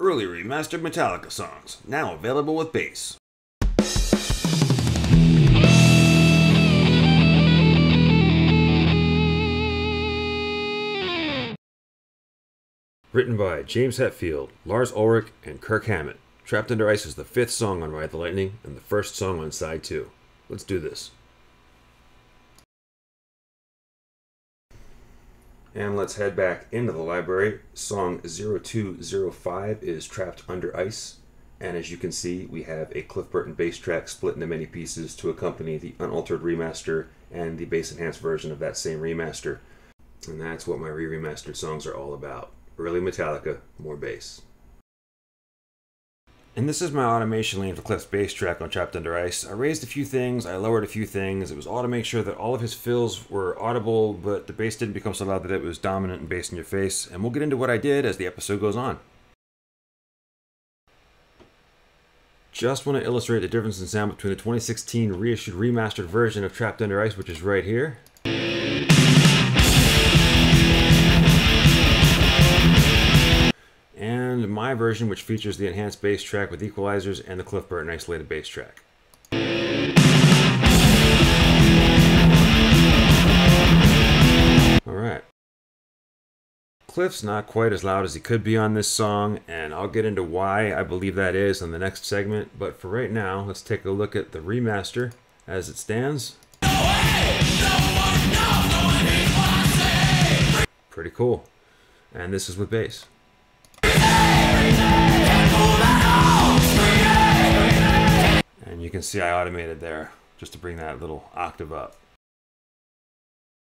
Early remastered Metallica songs, now available with bass. Written by James Hetfield, Lars Ulrich, and Kirk Hammett. Trapped Under Ice is the 5th song on Ride the Lightning and the 1st song on side 2. Let's do this. And let's head back into the library. Song 0205 is Trapped Under Ice. And as you can see, we have a Cliff Burton bass track split into many pieces to accompany the unaltered remaster and the bass enhanced version of that same remaster. And that's what my re-remastered songs are all about. Early Metallica, more bass. And this is my automation lane for Cliff's bass track on Trapped Under Ice. I raised a few things, I lowered a few things. It was all to make sure that all of his fills were audible, but the bass didn't become so loud that it was dominant and bass in your face. And we'll get into what I did as the episode goes on. Just want to illustrate the difference in sound between the 2016 reissued remastered version of Trapped Under Ice, which is right here, and my version, which features the enhanced bass track with equalizers and the Cliff Burton isolated bass track. Alright. Cliff's not quite as loud as he could be on this song, and I'll get into why I believe that is in the next segment, but for right now, let's take a look at the remaster as it stands. Pretty cool. And this is with bass. And you can see I automated there just to bring that little octave up.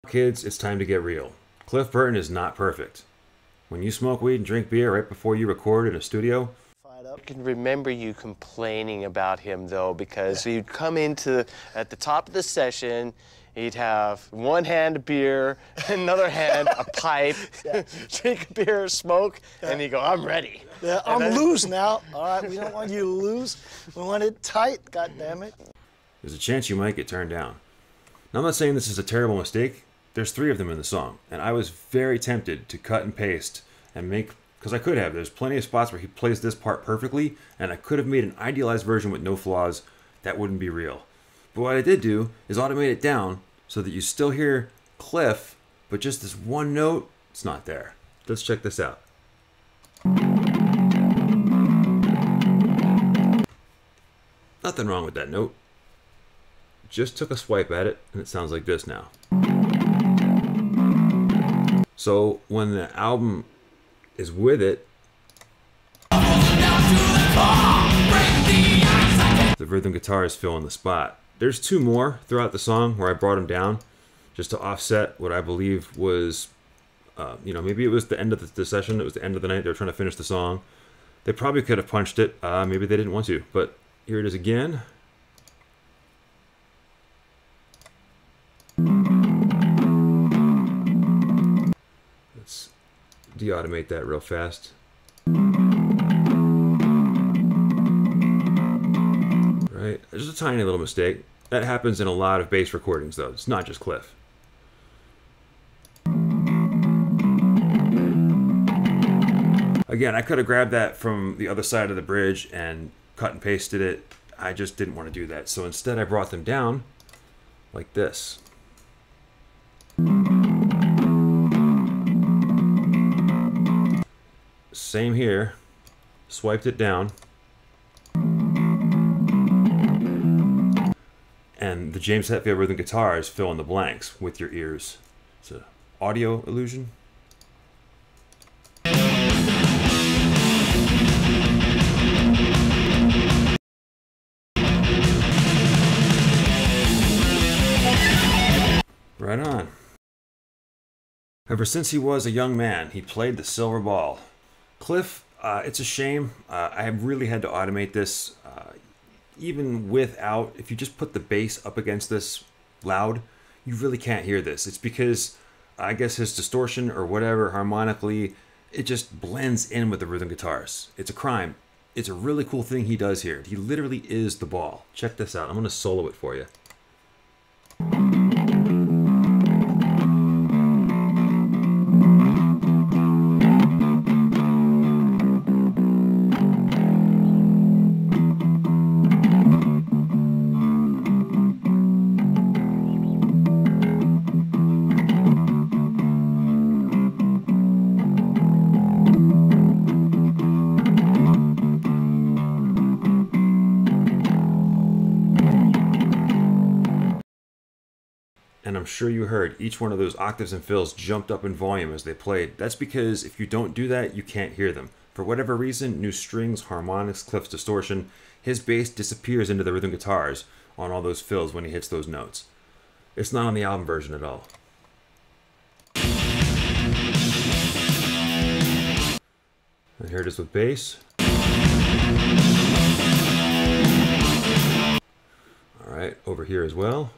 Kids, it's time to get real. Cliff Burton is not perfect. When you smoke weed and drink beer right before you record in a studio, I can remember you complaining about him though, because you'd come into at the top of the session, he'd have one hand a beer, another hand a pipe, drink a beer, smoke, and he'd go, I'm ready. Yeah, I'm loose now. All right, we don't want you to lose. We want it tight, God damn it. There's a chance you might get turned down. Now, I'm not saying this is a terrible mistake. There's 3 of them in the song, and I was very tempted to cut and paste and make, because I could have. There's plenty of spots where he plays this part perfectly, and I could have made an idealized version with no flaws. That wouldn't be real. But what I did do is automate it down so that you still hear Cliff, but just this one note, it's not there. Let's check this out. Nothing wrong with that note. Just took a swipe at it, and it sounds like this now. So when the album is with it, the rhythm guitar is filling the spot. There's 2 more throughout the song where I brought them down just to offset what I believe was, maybe it was the end of the session, it was the end of the night, they were trying to finish the song. They probably could have punched it, maybe they didn't want to, but here it is again. Let's de-automate that real fast. Right, there's a tiny little mistake. That happens in a lot of bass recordings though, it's not just Cliff. Again, I could have grabbed that from the other side of the bridge and cut and pasted it. I just didn't want to do that. So instead I brought them down like this. Same here. Swiped it down. And the James Hetfield rhythm guitar is filling the blanks with your ears. It's an audio illusion. Right on. Ever since he was a young man, he played the silver ball. Cliff, it's a shame. I really had to automate this. Even without, if you just put the bass up against this loud, you really can't hear this. It's because, I guess his distortion or whatever, harmonically, it just blends in with the rhythm guitars. It's a crime. It's a really cool thing he does here. He literally is the ball. Check this out. I'm going to solo it for you. I'm sure you heard, each one of those octaves and fills jumped up in volume as they played. That's because if you don't do that, you can't hear them. For whatever reason, new strings, harmonics, Cliff's distortion, his bass disappears into the rhythm guitars on all those fills when he hits those notes. It's not on the album version at all. And here it is with bass. Alright, over here as well.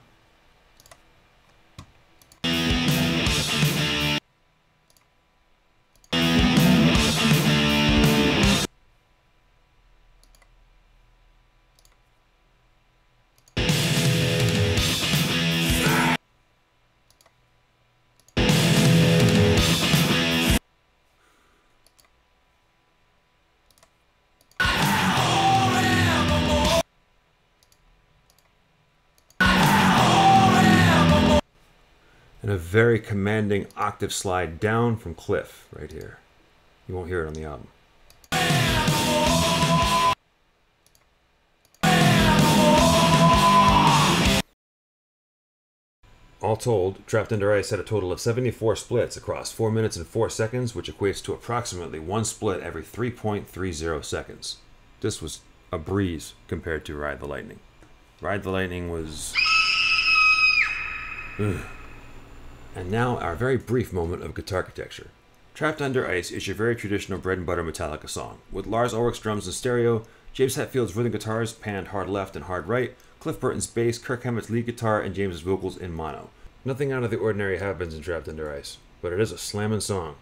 And a very commanding octave slide down from Cliff right here. You won't hear it on the album. All told, Trapped Under Ice had a total of 74 splits across 4 minutes and 4 seconds, which equates to approximately 1 split every 3.30 seconds. This was a breeze compared to Ride the Lightning. Ride the Lightning was... Ugh. And now our very brief moment of guitar architecture. Trapped Under Ice is your very traditional bread and butter Metallica song. With Lars Ulrich's drums in stereo, James Hetfield's rhythm guitars panned hard left and hard right, Cliff Burton's bass, Kirk Hammett's lead guitar, and James's vocals in mono. Nothing out of the ordinary happens in Trapped Under Ice, but it is a slammin' song.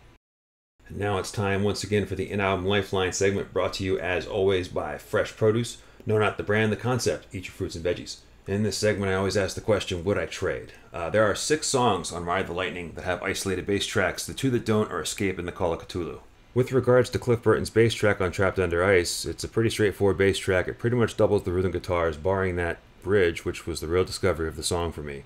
And now it's time once again for the In-Album Lifeline segment, brought to you as always by Fresh Produce. No, not the brand, the concept. Eat your fruits and veggies. In this segment, I always ask the question, would I trade? There are 6 songs on Ride the Lightning that have isolated bass tracks. The 2 that don't are Escape and The Call of Cthulhu. With regards to Cliff Burton's bass track on Trapped Under Ice, it's a pretty straightforward bass track. It pretty much doubles the rhythm guitars, barring that bridge, which was the real discovery of the song for me.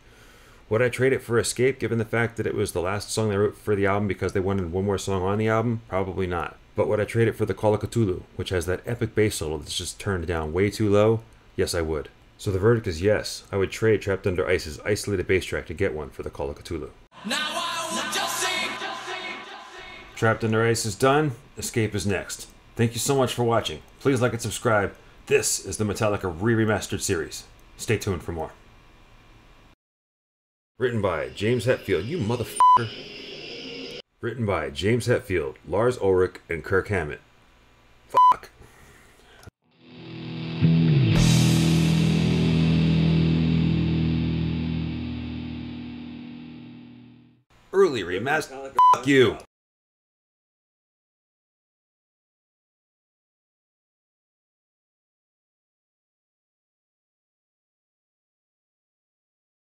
Would I trade it for Escape, given the fact that it was the last song they wrote for the album because they wanted one more song on the album? Probably not. But would I trade it for The Call of Cthulhu, which has that epic bass solo that's just turned down way too low? Yes, I would. So the verdict is yes, I would trade Trapped Under Ice's isolated bass track to get one for The Call of Cthulhu. Now I will just sing. Trapped Under Ice is done, Escape is next. Thank you so much for watching. Please like and subscribe. This is the Metallica Re-Remastered series. Stay tuned for more. Written by James Hetfield, you motherfucker. Written by James Hetfield, Lars Ulrich, and Kirk Hammett. Fuck. Early remaster. Fuck you.